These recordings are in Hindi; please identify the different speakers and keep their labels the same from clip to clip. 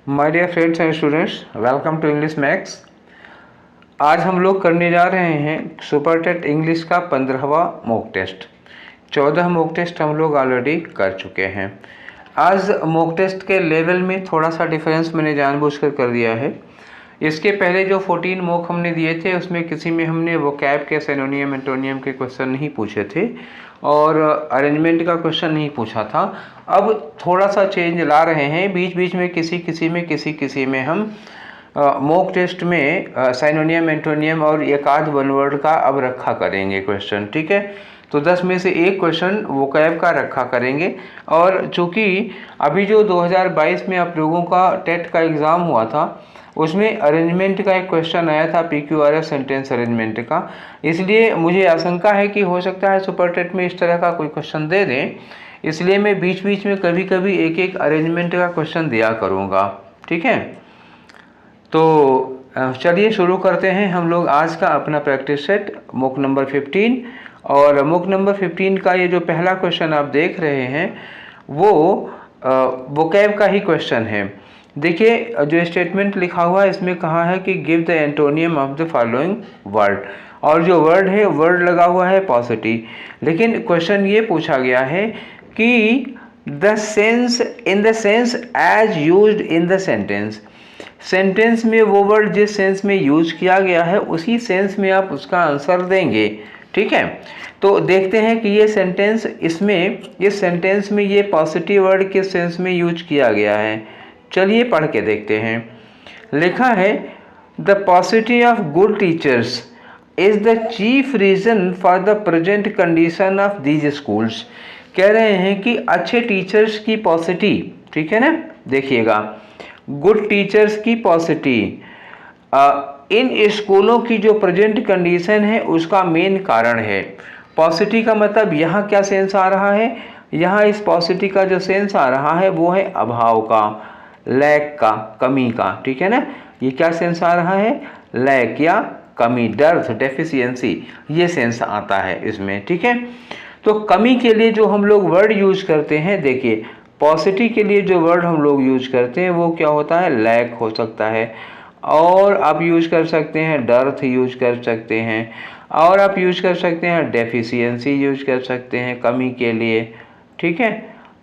Speaker 1: My dear friends and students, welcome to English Max. आज हम लोग करने जा रहे हैं सुपर टेट इंग्लिश का 15वां मॉक टेस्ट। 14 मॉक टेस्ट हम लोग ऑलरेडी कर चुके हैं। आज मॉक टेस्ट के लेवल में थोड़ा सा डिफरेंस मैंने जानबूझकर कर दिया है। इसके पहले जो 14 मॉक हमने दिए थे उसमें किसी में हमने वोकैब के, सिनोनियम, एंटोनियम के क्वेश्चन नहीं पूछे थे और अरेंजमेंट का क्वेश्चन नहीं पूछा था। अब थोड़ा सा चेंज ला रहे हैं, बीच बीच में किसी में हम मॉक टेस्ट में सिनोनियम, एंटोनियम और एक आध वन वर्ड का अब रखा करेंगे क्वेश्चन। ठीक है, तो 10 में से एक क्वेश्चन वोकैब का रखा करेंगे। और चूँकि अभी जो 2022 में आप लोगों का टेट का एग्ज़ाम हुआ था उसमें अरेंजमेंट का एक क्वेश्चन आया था, PQRS सेंटेंस अरेंजमेंट का, इसलिए मुझे आशंका है कि हो सकता है सुपर टेट में इस तरह का कोई क्वेश्चन दे दें। इसलिए मैं बीच बीच में कभी कभी एक एक अरेंजमेंट का क्वेश्चन दिया करूँगा। ठीक है, तो चलिए शुरू करते हैं हम लोग आज का अपना प्रैक्टिस सेट मॉक नंबर 15। और मॉक नंबर 15 का ये जो पहला क्वेश्चन आप देख रहे हैं वो वोकैब का ही क्वेश्चन है। देखिए, जो स्टेटमेंट लिखा हुआ है इसमें कहा है कि give the antonym of the following word, और जो वर्ड है वर्ड लगा हुआ है पॉजिटिव। लेकिन क्वेश्चन ये पूछा गया है कि the sense, in the sense as used in the sentence, sentence में वो वर्ड जिस सेंस में यूज किया गया है उसी सेंस में आप उसका आंसर देंगे। ठीक है, तो देखते हैं कि ये सेंटेंस, इसमें इस सेंटेंस में ये पॉजिटिव वर्ड किस सेंस में यूज किया गया है। चलिए पढ़ के देखते हैं। लिखा है the paucity of good teachers is the chief reason for the present condition of these schools. कह रहे हैं कि अच्छे टीचर्स की पॉसिटी, ठीक है ना, देखिएगा, गुड टीचर्स की पॉसिटी इन स्कूलों की जो प्रेजेंट कंडीशन है उसका मेन कारण है। पॉसिटी का मतलब यहाँ क्या सेंस आ रहा है, यहाँ इस पॉसिटी का जो सेंस आ रहा है वो है अभाव का, लैक का, कमी का। ठीक है ना, ये क्या सेंस आ रहा है, लैक या कमी, डर्थ, डेफिशिएंसी, ये सेंस आता है इसमें। ठीक है, तो कमी के लिए जो हम लोग वर्ड यूज करते हैं, देखिए पॉसिटिव के लिए जो वर्ड हम लोग यूज करते हैं वो क्या होता है, लैक हो सकता है, और आप यूज कर सकते हैं डर्थ यूज कर सकते हैं, और आप यूज कर सकते हैं डेफिशिएंसी यूज कर सकते हैं कमी के लिए। ठीक है,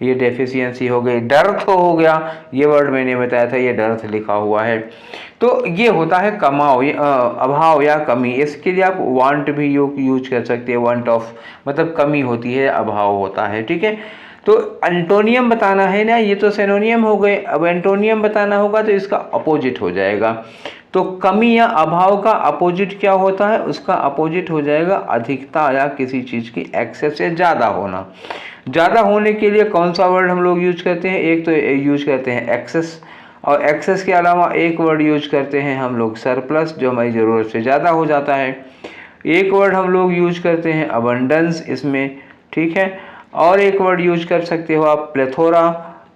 Speaker 1: ये डेफिशिएंसी हो गई, डर्थ हो गया, ये वर्ड मैंने बताया था, ये डर्थ लिखा हुआ है। तो ये होता है कमाओ, अभाव या कमी। इसके लिए आप वांट भी यूज कर सकते हैं, वांट ऑफ मतलब कमी होती है, अभाव होता है। ठीक है, तो एंटोनियम बताना है ना, ये तो सिनोनियम हो गए, अब एंटोनियम बताना होगा तो इसका अपोजिट हो जाएगा। तो कमी या अभाव का अपोजिट क्या होता है, उसका अपोजिट हो जाएगा अधिकता या किसी चीज़ की एक्सेस से ज़्यादा होना। ज़्यादा होने के लिए कौन सा वर्ड हम लोग यूज करते हैं, एक तो यूज करते हैं एक्सेस, और एक्सेस के अलावा एक वर्ड यूज करते हैं हम लोग सरप्लस, जो हमारी ज़रूरत से ज़्यादा हो जाता है। एक वर्ड हम लोग यूज करते हैं अबंडेंस इसमें। ठीक है, और एक वर्ड यूज कर सकते हो आप प्लेथोरा।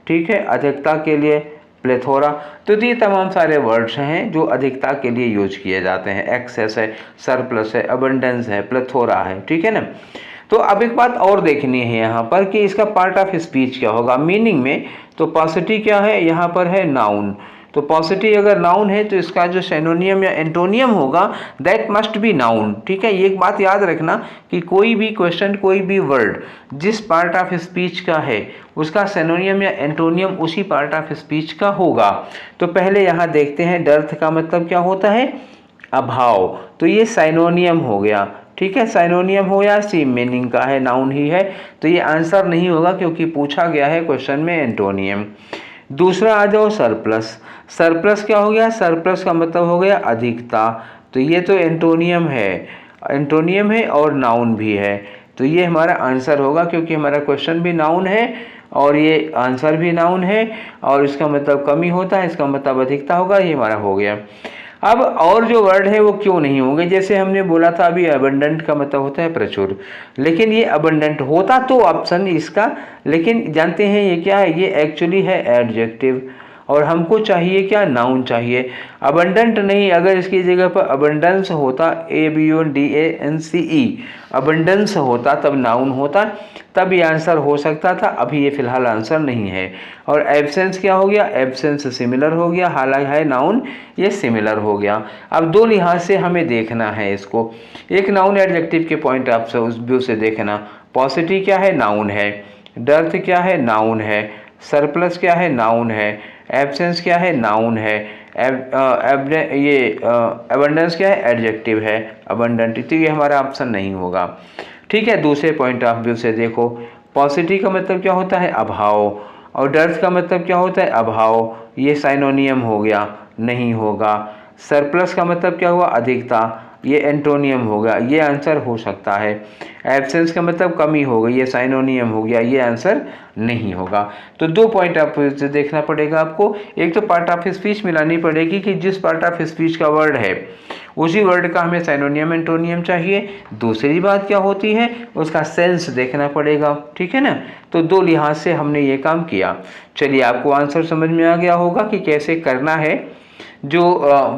Speaker 1: ठीक है, अधिकता के लिए प्लेथोरा। तो ये तमाम सारे वर्ड्स हैं जो अधिकता के लिए यूज किए जाते हैं। एक्सेस है, सरप्लस है, अबंडेंस है, प्लेथोरा है। ठीक है ना, तो अब एक बात और देखनी है यहाँ पर कि इसका पार्ट ऑफ स्पीच क्या होगा मीनिंग में। तो पॉसिटिव क्या है, यहाँ पर है नाउन। तो पॉसिटिव अगर नाउन है तो इसका जो सिनोनियम या एंटोनियम होगा दैट मस्ट बी नाउन। ठीक है, ये एक बात याद रखना कि कोई भी क्वेश्चन, कोई भी वर्ड जिस पार्ट ऑफ स्पीच का है उसका सिनोनियम या एंटोनियम उसी पार्ट ऑफ स्पीच का होगा। तो पहले यहाँ देखते हैं डर्थ का मतलब क्या होता है, अभाव, तो ये सिनोनियम हो गया। ठीक है, सिनोनियम हो या सेम मीनिंग का है, नाउन ही है, तो ये आंसर नहीं होगा क्योंकि पूछा गया है क्वेश्चन में एंटोनियम। दूसरा आ जाओ सरप्लस। सरप्लस क्या हो गया, सरप्लस का मतलब हो गया अधिकता, तो ये तो एंटोनियम है, एंटोनियम है और नाउन भी है, तो ये हमारा आंसर होगा क्योंकि हमारा क्वेश्चन भी नाउन है और ये आंसर भी नाउन है, और इसका मतलब कमी होता है, इसका मतलब अधिकता होगा, ये हमारा हो गया। अब और जो वर्ड है वो क्यों नहीं होंगे, जैसे हमने बोला था अभी अबंडेंट का मतलब होता है प्रचुर, लेकिन ये अबंडेंट होता तो ऑप्शन इसका, लेकिन जानते हैं ये क्या है, ये एक्चुअली है एडजेक्टिव। और हमको चाहिए क्या, नाउन चाहिए। अबंडेंट नहीं, अगर इसकी जगह पर अबंडेंस होता, ABONDANCE, अबंडेंस होता तब नाउन होता, तब ये आंसर हो सकता था। अभी ये फिलहाल आंसर नहीं है। और एब्सेंस क्या हो गया, एब्सेंस सिमिलर हो गया, हालांकि है नाउन, ये सिमिलर हो गया। अब दो लिहाज से हमें देखना है इसको। एक नाउन एडजेक्टिव के पॉइंट ऑफ से उस व्यू से देखना, पॉसिटिव क्या है, नाउन है, डर्थ क्या है, नाउन है, सरप्लस क्या है, नाउन है, एब्सेंस क्या है, नाउन है, अबंडेंस क्या है, एडजेक्टिव है, अबंडेंट, तो ये हमारा ऑप्शन नहीं होगा। ठीक है, दूसरे पॉइंट ऑफ व्यू से देखो, पॉसिटिव का मतलब क्या होता है, अभाव, और डर्थ का मतलब क्या होता है, अभाव, ये साइनोनियम हो गया, नहीं होगा। सरप्लस का मतलब क्या हुआ, अधिकता, ये एंटोनियम होगा, ये आंसर हो सकता है। एब्सेंस का मतलब कमी हो गई, ये साइनोनियम हो गया, ये आंसर नहीं होगा। तो दो पॉइंट ऑफ व्यू से देखना पड़ेगा आपको। एक तो पार्ट ऑफ स्पीच मिलानी पड़ेगी कि जिस पार्ट ऑफ स्पीच का वर्ड है उसी वर्ड का हमें साइनोनियम एंटोनियम चाहिए। दूसरी बात क्या होती है, उसका सेंस देखना पड़ेगा। ठीक है ना, तो दो लिहाज से हमने ये काम किया। चलिए, आपको आंसर समझ में आ गया होगा कि कैसे करना है। जो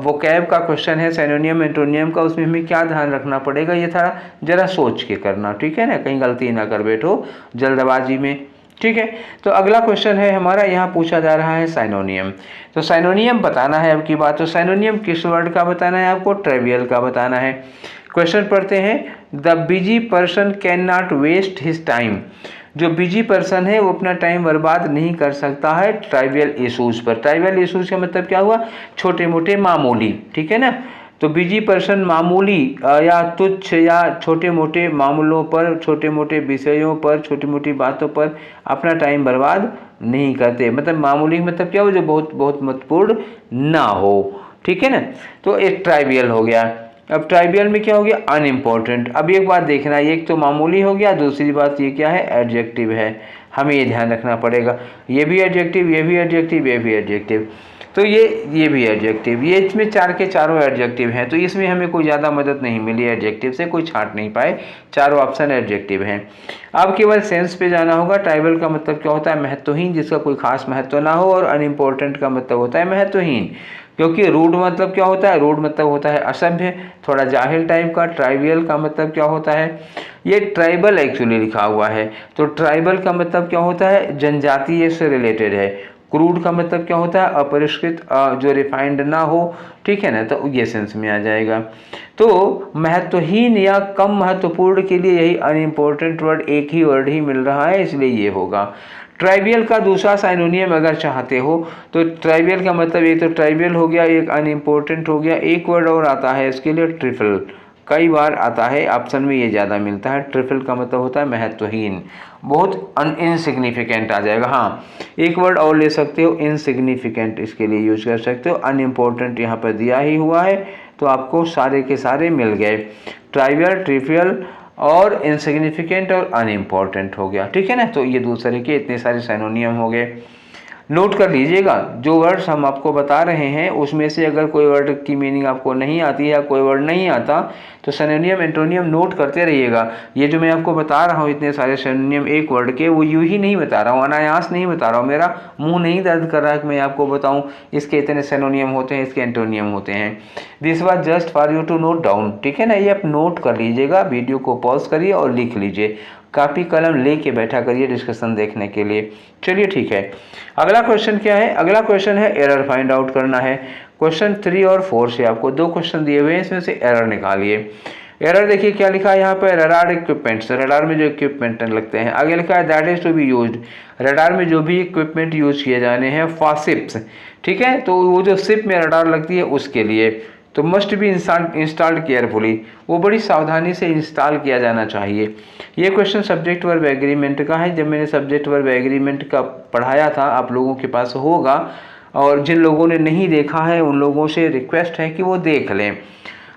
Speaker 1: वोकैब का क्वेश्चन है साइनोनियम एंटोनियम का, उसमें हमें क्या ध्यान रखना पड़ेगा, ये था जरा सोच के करना। ठीक है ना, कहीं गलती ना कर बैठो जल्दबाजी में। ठीक है, तो अगला क्वेश्चन है हमारा, यहाँ पूछा जा रहा है साइनोनियम। तो साइनोनियम बताना है अब की बात। तो साइनोनियम किस वर्ड का बताना है आपको, ट्राइवियल का बताना है। क्वेश्चन पढ़ते हैं, the busy person can not waste his time. जो बिजी पर्सन है वो अपना टाइम बर्बाद नहीं कर सकता है ट्राइवियल इशूज़ पर। ट्राइवियल इशूज़ का मतलब क्या हुआ, छोटे मोटे मामूली। ठीक है ना, तो बिजी पर्सन मामूली या तुच्छ या छोटे मोटे मामलों पर, छोटे मोटे विषयों पर, छोटी मोटी बातों पर अपना टाइम बर्बाद नहीं करते। मतलब मामूली मतलब क्या हो, जो बहुत बहुत महत्वपूर्ण ना हो। ठीक है ना, तो एक ट्राइवियल हो गया। अब ट्राइवियल में क्या हो गया, अनइम्पोर्टेंट। अब एक बात देखना, एक तो मामूली हो गया, दूसरी बात ये क्या है, एडजेक्टिव है। हमें ये ध्यान रखना पड़ेगा, ये भी एडजेक्टिव, ये भी एडजेक्टिव, ये भी एडजेक्टिव, तो ये भी एडजेक्टिव, ये इसमें चार के चारों एडजेक्टिव हैं। तो इसमें हमें कोई ज़्यादा मदद नहीं मिली एडजेक्टिव से, कोई छांट नहीं पाए, चारों ऑप्शन एडजेक्टिव हैं। अब केवल सेंस पे जाना होगा। ट्राइबल का मतलब क्या होता है, महत्वहीन, जिसका कोई खास महत्व ना हो, और अनइम्पोर्टेंट का मतलब होता है महत्वहीन। क्योंकि रूड मतलब क्या होता है, रूड मतलब होता है असभ्य, थोड़ा जाहिल टाइप का। ट्राइवियल का मतलब क्या होता है, ये ट्राइबल एक्चुअली लिखा हुआ है, तो ट्राइबल का मतलब क्या होता है, जनजातीय से रिलेटेड है। क्रूड का मतलब क्या होता है, अपरिष्कृत, जो रिफाइंड ना हो। ठीक है ना, तो ये सेंस में आ जाएगा। तो महत्वहीन या कम महत्वपूर्ण के लिए यही अनइम्पोर्टेंट वर्ड, एक ही वर्ड ही मिल रहा है, इसलिए ये होगा। ट्राइवियल का दूसरा साइनोनियम अगर चाहते हो तो ट्राइवियल का मतलब, एक तो ट्राइवियल हो गया, एक अनइम्पोर्टेंट हो गया, एक वर्ड और आता है इसके लिए, ट्रिफल। कई बार आता है ऑप्शन में, ये ज़्यादा मिलता है। ट्रिफल का मतलब होता है महत्वहीन, बहुत इनसिग्निफिकेंट आ जाएगा। हाँ, एक वर्ड और ले सकते हो, इनसिग्निफिकेंट, इसके लिए यूज कर सकते हो। अनइम्पोर्टेंट यहाँ पर दिया ही हुआ है, तो आपको सारे के सारे मिल गए, ट्राइवियल, ट्रिवियल और इनसिग्निफिकेंट और अनइम्पोर्टेंट हो गया। ठीक है ना, तो ये दूसरे के इतने सारे साइनोनियम हो गए। नोट कर लीजिएगा, जो वर्ड्स हम आपको बता रहे हैं उसमें से अगर कोई वर्ड की मीनिंग आपको नहीं आती है या कोई वर्ड नहीं आता तो सिनोनियम एंटोनियम नोट करते रहिएगा। ये जो मैं आपको बता रहा हूँ इतने सारे सिनोनियम एक वर्ड के, वो यूं ही नहीं बता रहा हूँ, अनायास नहीं बता रहा हूँ, मेरा मुंह नहीं दर्द कर रहा है कि मैं आपको बताऊँ इसके इतने सिनोनियम होते हैं, इसके एंटोनियम होते हैं। This was just for you to note down. ठीक है ना, ये आप नोट कर लीजिएगा, वीडियो को पॉज करिए और लिख लीजिए, कापी कलम लेके बैठा करिए डिस्कशन देखने के लिए। चलिए ठीक है, अगला क्वेश्चन क्या है, अगला क्वेश्चन है एरर फाइंड आउट करना है। क्वेश्चन 3 और 4 से आपको दो क्वेश्चन दिए हुए हैं, इसमें से एरर निकालिए। एरर देखिए क्या लिखा है यहाँ पर, रडार इक्विपमेंट्स, रडार में जो इक्विपमेंट लगते हैं। आगे लिखा है that is to be used, radar में जो भी इक्विपमेंट यूज किए जाने हैं फॉर शिप्स। ठीक है, तो वो जो शिप में रडार लगती है उसके लिए, तो मस्ट बी इंस्टॉल्ड केयरफुली, वो बड़ी सावधानी से इंस्टॉल किया जाना चाहिए। ये क्वेश्चन सब्जेक्ट वर्ब एग्रीमेंट का है। जब मैंने सब्जेक्ट वर्ब एग्रीमेंट का पढ़ाया था, आप लोगों के पास होगा, और जिन लोगों ने नहीं देखा है उन लोगों से रिक्वेस्ट है कि वो देख लें।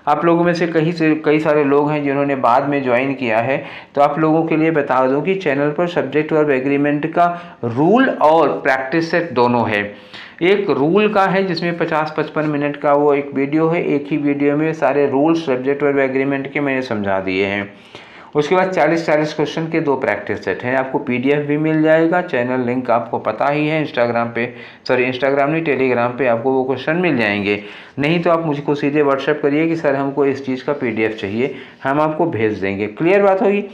Speaker 1: आप लोगों में से कई सारे लोग हैं जिन्होंने बाद में ज्वाइन किया है, तो आप लोगों के लिए बता दूं कि चैनल पर सब्जेक्ट वर्ब एग्रीमेंट का रूल और प्रैक्टिस सेट दोनों है। एक रूल का है जिसमें 50-55 मिनट का वो एक वीडियो है, एक ही वीडियो में सारे रूल्स सब्जेक्ट वर्ब एग्रीमेंट के मैंने समझा दिए हैं। उसके बाद 40-40 क्वेश्चन के 2 प्रैक्टिस सेट हैं। आपको PDF भी मिल जाएगा, चैनल लिंक आपको पता ही है, इंस्टाग्राम नहीं, टेलीग्राम पे आपको वो क्वेश्चन मिल जाएंगे। नहीं तो आप मुझको सीधे व्हाट्सएप करिए कि सर हमको इस चीज़ का PDF चाहिए, हम आपको भेज देंगे। क्लियर बात होगी।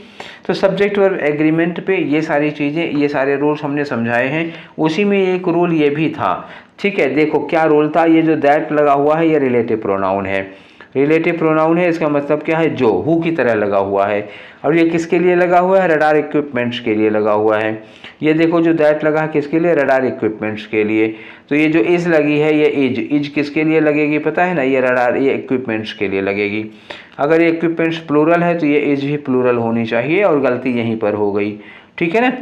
Speaker 1: तो सब्जेक्ट वर्ब एग्रीमेंट पे ये सारी चीज़ें, ये सारे रूल्स हमने समझाए हैं। उसी में एक रूल ये भी था, ठीक है। देखो क्या रूल था, ये जो दैट लगा हुआ है ये रिलेटिव प्रोनाउन है। रिलेटिव प्रोनाउन है, इसका मतलब क्या है, जो, हु की तरह लगा हुआ है। और ये किसके लिए लगा हुआ है, रडार इक्विपमेंट्स के लिए लगा हुआ है। ये देखो जो दैट लगा है किसके लिए, रडार इक्विपमेंट्स के लिए। तो ये जो इज लगी है, ये इज किसके लिए लगेगी पता है ना, ये रडार, ये इक्विपमेंट्स के लिए लगेगी। अगर ये इक्विपमेंट्स प्लूरल है तो ये इज भी प्लूरल होनी चाहिए, और गलती यहीं पर हो गई, ठीक है ना।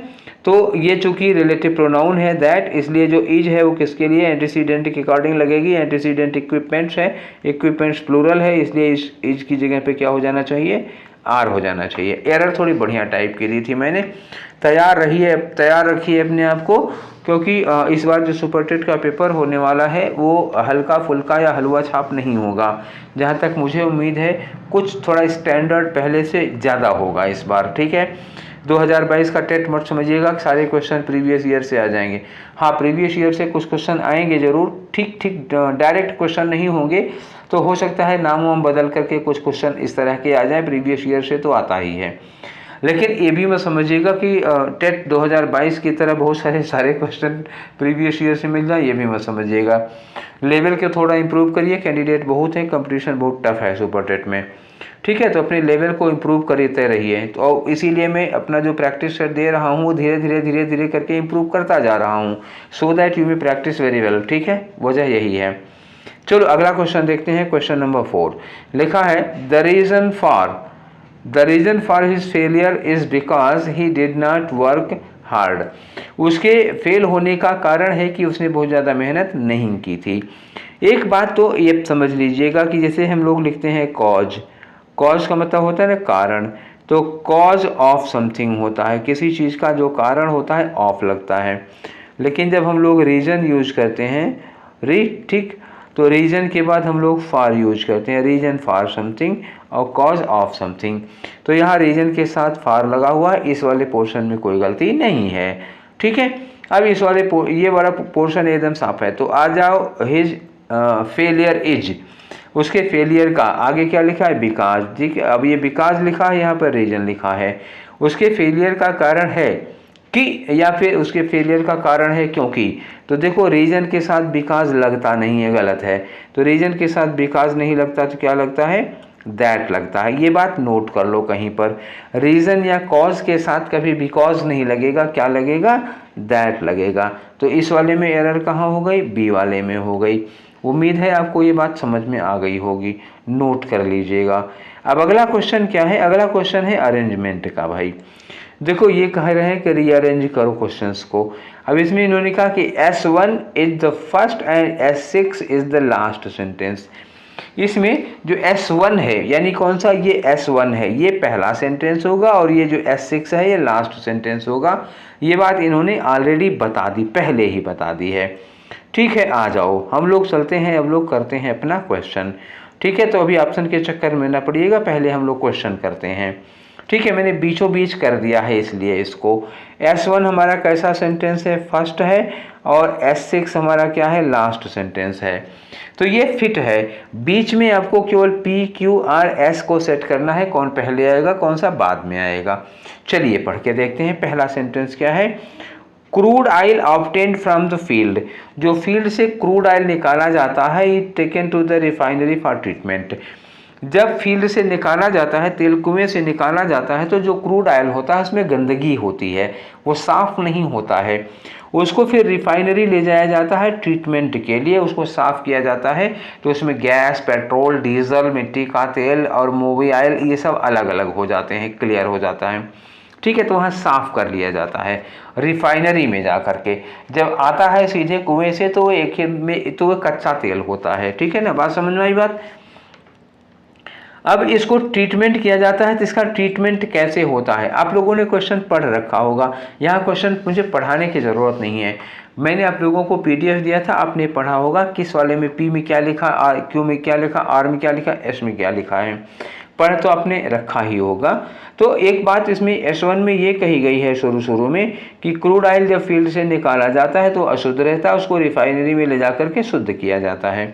Speaker 1: तो ये चूंकि रिलेटिव प्रोनाउन है दैट, इसलिए जो इज है वो किसके लिए, एंटीसीडेंट के अकॉर्डिंग लगेगी। एंटीसीडेंट इक्विपमेंट्स है, इक्विपमेंट्स प्लूरल है, इसलिए इज की जगह पे क्या हो जाना चाहिए, आर हो जाना चाहिए। एरर थोड़ी बढ़िया टाइप की दी थी मैंने। तैयार रखिए अपने आप को, क्योंकि इस बार जो सुपरटेट का पेपर होने वाला है वो हल्का फुल्का या हलवा छाप नहीं होगा। जहाँ तक मुझे उम्मीद है कुछ थोड़ा स्टैंडर्ड पहले से ज़्यादा होगा इस बार, ठीक है। 2022 का टेट मत समझिएगा कि सारे क्वेश्चन प्रीवियस ईयर से आ जाएंगे। हाँ, प्रीवियस ईयर से कुछ क्वेश्चन आएंगे ज़रूर, ठीक डायरेक्ट क्वेश्चन नहीं होंगे। तो हो सकता है नाम वाम बदल करके कुछ क्वेश्चन इस तरह के आ जाएं, प्रीवियस ईयर से तो आता ही है। लेकिन ये भी मत समझिएगा कि टेट 2022 की तरह बहुत सारे क्वेश्चन प्रीवियस ईयर से मिल जाए, ये भी मत समझिएगा। लेवल के थोड़ा इंप्रूव करिए, कैंडिडेट बहुत हैं, कंपटीशन बहुत टफ है सुपर टेट में, ठीक है। तो अपने लेवल को इम्प्रूव करते रहिए। तो इसीलिए मैं अपना जो प्रैक्टिस सेट दे रहा हूँ वो धीरे धीरे करके इम्प्रूव करता जा रहा हूँ, so that you may practice very well, ठीक है। वजह यही है। चलो अगला क्वेश्चन देखते हैं। क्वेश्चन नंबर 4 लिखा है, the reason for his failure is because he did not work hard. उसके फेल होने का कारण है कि उसने बहुत ज़्यादा मेहनत नहीं की थी। एक बात तो ये समझ लीजिएगा कि जैसे हम लोग लिखते हैं कॉज का मतलब होता है ना कारण, तो कॉज ऑफ समथिंग होता है, किसी चीज़ का जो कारण होता है ऑफ लगता है। लेकिन जब हम लोग रीज़न यूज करते हैं, ठीक, तो रीज़न के बाद हम लोग फॉर यूज करते हैं, रीज़न फॉर समथिंग और कॉज ऑफ समथिंग। तो यहाँ रीज़न के साथ फॉर लगा हुआ है, इस वाले पोर्शन में कोई गलती नहीं है, ठीक है। अब इस वाले ये वाला पोर्शन एकदम साफ है। तो आ जाओ, हिज फेलियर इज, उसके फेलियर का आगे क्या लिखा है, बिकॉज, ठीक है। अब ये बिकॉज लिखा है, यहाँ पर रीजन लिखा है। उसके फेलियर का कारण है कि, या फिर उसके फेलियर का कारण है क्योंकि। तो देखो रीजन के साथ बिकॉज लगता नहीं है, गलत है। तो रीजन के साथ बिकॉज नहीं लगता तो क्या लगता है, दैट लगता है। ये बात नोट कर लो कहीं पर, रीजन या कॉज के साथ कभी बिकॉज नहीं लगेगा, क्या लगेगा, दैट लगेगा। तो इस वाले में एरर कहाँ हो गई, बी वाले में हो गई। उम्मीद है आपको ये बात समझ में आ गई होगी, नोट कर लीजिएगा। अब अगला क्वेश्चन क्या है, अगला क्वेश्चन है अरेंजमेंट का। भाई देखो ये कह रहे हैं कि रीअरेंज करो क्वेश्चंस को। अब इसमें इन्होंने कहा कि S1 is the first and S6 is the last sentence. इसमें जो S1 है, यानी कौन सा, ये S1 है, ये पहला सेंटेंस होगा, और ये जो S6 है ये लास्ट सेंटेंस होगा। ये बात इन्होंने ऑलरेडी बता दी, पहले ही बता दी है, ठीक है। आ जाओ हम लोग चलते हैं, अब लोग करते हैं अपना क्वेश्चन, ठीक है। तो अभी ऑप्शन के चक्कर में ना पड़िएगा, पहले हम लोग क्वेश्चन करते हैं, ठीक है। मैंने बीचों बीच कर दिया है इसलिए इसको। S1 हमारा कैसा सेंटेंस है, फर्स्ट है, और S6 हमारा क्या है, लास्ट सेंटेंस है। तो ये फिट है। बीच में आपको केवल P, Q, R, S को सेट करना है, कौन पहले आएगा कौन सा बाद में आएगा। चलिए पढ़ के देखते हैं। पहला सेंटेंस क्या है, crude oil obtained from the field. जो फील्ड से क्रूड ऑयल निकाला जाता है, it taken to the refinery for treatment. जब फील्ड से निकाला जाता है, तेल कुएं से निकाला जाता है, तो जो क्रूड ऑयल होता है उसमें गंदगी होती है, वो साफ़ नहीं होता है। उसको फिर रिफाइनरी ले जाया जाता है ट्रीटमेंट के लिए, उसको साफ़ किया जाता है। तो उसमें गैस, पेट्रोल, डीजल, मिट्टी का तेल और मूवी ऑयल, ये सब अलग अलग हो जाते हैं, क्लियर हो जाता है, ठीक है। तो वहाँ साफ़ कर लिया जाता है रिफाइनरी में जा कर के। जब आता है सीधे कुएं से तो वो एक में तो वो कच्चा तेल होता है, ठीक है ना, बात समझ में आई बात। अब इसको ट्रीटमेंट किया जाता है, तो इसका ट्रीटमेंट कैसे होता है, आप लोगों ने क्वेश्चन पढ़ रखा होगा। यहाँ क्वेश्चन मुझे पढ़ाने की ज़रूरत नहीं है, मैंने आप लोगों को PDF दिया था, आपने पढ़ा होगा किस वाले में P में क्या लिखा, Q में क्या लिखा, R में क्या लिखा, S में क्या लिखा है। पढ़ तो आपने रखा ही होगा। तो एक बात इसमें S1 में ये कही गई है शुरू में कि क्रूड ऑयल जब फील्ड से निकाला जाता है तो अशुद्ध रहता है, उसको रिफाइनरी में ले जाकर के शुद्ध किया जाता है।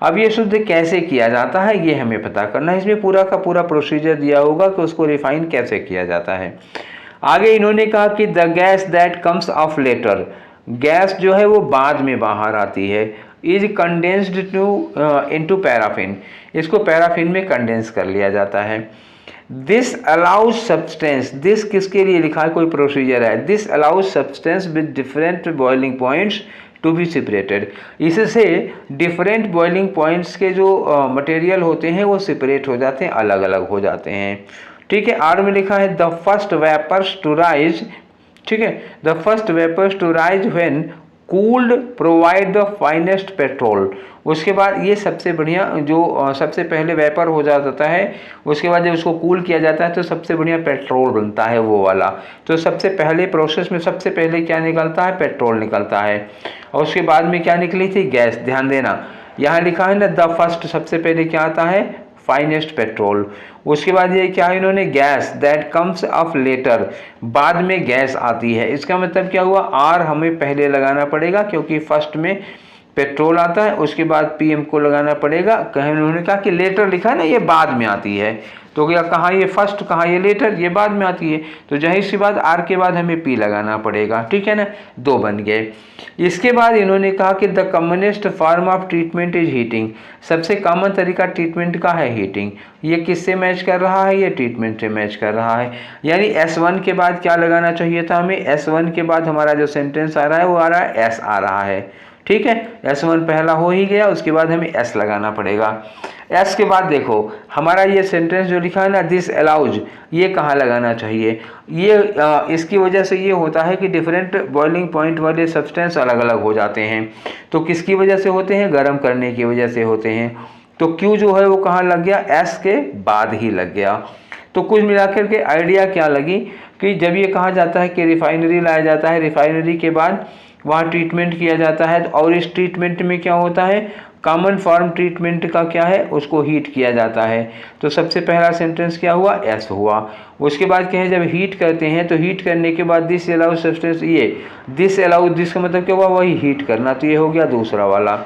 Speaker 1: अब ये शुद्ध कैसे किया जाता है ये हमें पता करना है। इसमें पूरा का पूरा प्रोसीजर दिया होगा कि उसको रिफाइन कैसे किया जाता है। आगे इन्होंने कहा कि the gas that comes of later, gas जो है वो बाद में बाहर आती है, इज कंडेंस्ड इनटू पैराफिन, इसको पैराफिन में कंडेंस कर लिया जाता है। दिस अलाउज सब्सटेंस, दिस किसके लिए लिखा है, कोई प्रोसीजर है। This allows substance with different boiling points to be separated, इससे डिफरेंट बॉइलिंग पॉइंट्स के जो मटेरियल होते हैं वो सेपरेट हो जाते हैं, अलग अलग हो जाते हैं। ठीक है, आर में लिखा है the first vapours to rise, ठीक है, the first vapours to rise when cooled provide the finest petrol. उसके बाद ये सबसे बढ़िया जो सबसे पहले वेपर हो जाता है, उसके बाद जब उसको कूल किया जाता है तो सबसे बढ़िया पेट्रोल बनता है वो वाला। तो सबसे पहले प्रोसेस में सबसे पहले क्या निकलता है, पेट्रोल निकलता है। और उसके बाद में क्या निकली थी, गैस। ध्यान देना यहाँ लिखा है ना द फर्स्ट, सबसे पहले क्या आता है, फाइनेस्ट पेट्रोल। उसके बाद ये क्या है इन्होंने, gas that comes of later, बाद में गैस आती है। इसका मतलब क्या हुआ, आर हमें पहले लगाना पड़ेगा क्योंकि फर्स्ट में पेट्रोल आता है, उसके बाद पीएम को लगाना पड़ेगा। कहीं उन्होंने कहा कि लेटर लिखा है ना ये बाद में आती है, तो क्या कहाँ ये फर्स्ट, कहाँ ये लेटर, ये बाद में आती है। तो जाहिर सी बात आर के बाद हमें पी लगाना पड़ेगा। ठीक है ना, दो बन गए। इसके बाद इन्होंने कहा कि the commonest form of treatment is heating, सबसे कॉमन तरीका ट्रीटमेंट का है हीटिंग। ये किससे मैच कर रहा है, ये ट्रीटमेंट से मैच कर रहा है। यानी S1 के बाद क्या लगाना चाहिए था हमें, S1 के बाद हमारा जो सेंटेंस आ रहा है वो आ रहा है S आ रहा है। ठीक है, S1 पहला हो ही गया, उसके बाद हमें S लगाना पड़ेगा। S के बाद देखो हमारा ये सेंटेंस जो लिखा है ना दिस अलाउज, ये कहाँ लगाना चाहिए, ये इसकी वजह से ये होता है कि डिफरेंट बॉइलिंग पॉइंट वाले सब्सटेंस अलग अलग हो जाते हैं। तो किसकी वजह से होते हैं, गर्म करने की वजह से होते हैं। तो Q जो है वो कहाँ लग गया, S के बाद ही लग गया। तो कुल मिलाकर के आइडिया क्या लगी कि जब ये कहा जाता है कि रिफाइनरी लाया जाता है, रिफाइनरी के बाद वहाँ ट्रीटमेंट किया जाता है, और इस ट्रीटमेंट में क्या होता है, कॉमन फॉर्म ट्रीटमेंट का क्या है, उसको हीट किया जाता है। तो सबसे पहला सेंटेंस क्या हुआ, S हुआ। उसके बाद क्या है, जब हीट करते हैं तो हीट करने के बाद दिस अलाउ सब्सटेंस, ये दिस अलाउ, दिस का मतलब क्या हुआ, वही हीट करना, तो ये हो गया दूसरा वाला।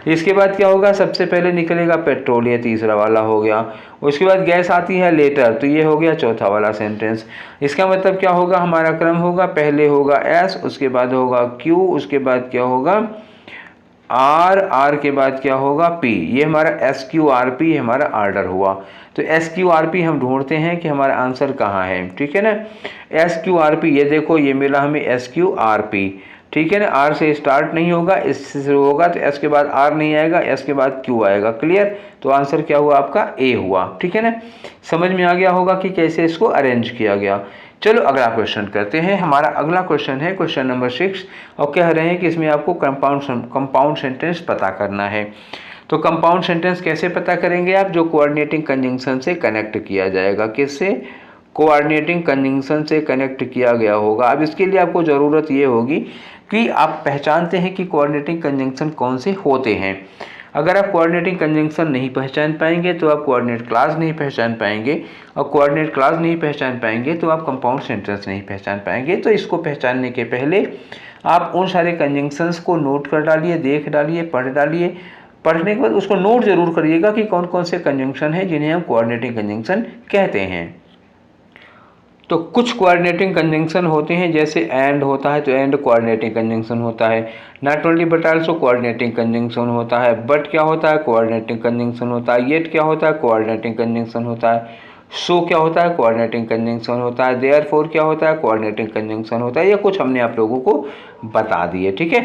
Speaker 1: इसके बाद क्या होगा, सबसे पहले निकलेगा पेट्रोल, ये तीसरा वाला हो गया। उसके बाद गैस आती है लेटर, तो ये हो गया चौथा वाला सेंटेंस। इसका मतलब क्या होगा, हमारा क्रम होगा, पहले होगा S, उसके बाद होगा Q, उसके बाद क्या होगा R, R के बाद क्या होगा P। ये हमारा SQRP हमारा ऑर्डर हुआ। तो SQRP हम ढूंढते हैं कि हमारा आंसर कहाँ है। ठीक है ना, SQRP ये देखो ये मिला हमें SQRP। ठीक है ना, R से स्टार्ट नहीं होगा, इससे शुरू होगा, तो S के बाद R नहीं आएगा, S के बाद Q आएगा। क्लियर, तो आंसर क्या हुआ आपका A हुआ। ठीक है ना, समझ में आ गया होगा कि कैसे इसको अरेंज किया गया। चलो अगला क्वेश्चन करते हैं। हमारा अगला क्वेश्चन है क्वेश्चन नंबर 6, और कह रहे हैं कि इसमें आपको कंपाउंड सेंटेंस पता करना है। तो कंपाउंड सेंटेंस कैसे पता करेंगे आप, जो कोऑर्डिनेटिंग कंजंक्शन से कनेक्ट किया जाएगा। किससे, कोऑर्डिनेटिंग कंजंक्शन से कनेक्ट किया गया होगा। अब इसके लिए आपको ज़रूरत ये होगी कि आप पहचानते हैं कि कोऑर्डिनेटिंग कंजंक्शन कौन से होते हैं। अगर आप कोऑर्डिनेटिंग कंजंक्शन नहीं पहचान पाएंगे तो आप कोऑर्डिनेट क्लास नहीं पहचान पाएंगे, और कोऑर्डिनेट क्लास नहीं पहचान पाएंगे तो आप कंपाउंड सेंटेंस नहीं पहचान पाएंगे। तो इसको पहचानने के पहले आप उन सारे कंजंक्शंस को नोट कर डालिए, देख डालिए, पढ़ डालिए। पढ़ने के बाद उसको नोट जरूर करिएगा कि कौन कौन से कंजंक्शन है जिन्हें हम कोऑर्डिनेटिंग कंजंक्शन कहते हैं। तो कुछ कोऑर्डिनेटिंग कंजंक्शन होते हैं, जैसे एंड होता है तो एंड कोऑर्डिनेटिंग कंजंक्शन होता है। Not only but also coordinating conjunction होता है। बट क्या होता है, कोऑर्डिनेटिंग कंजंक्शन होता है। येट क्या होता है, कोऑर्डिनेटिंग कंजंक्शन होता है। सो क्या होता है, कोऑर्डिनेटिंग कंजंक्शन होता है। देयरफॉर क्या होता है, कोऑर्डिनेटिंग कंजंक्शन होता है। ये कुछ हमने आप लोगों को बता दिए। ठीक है,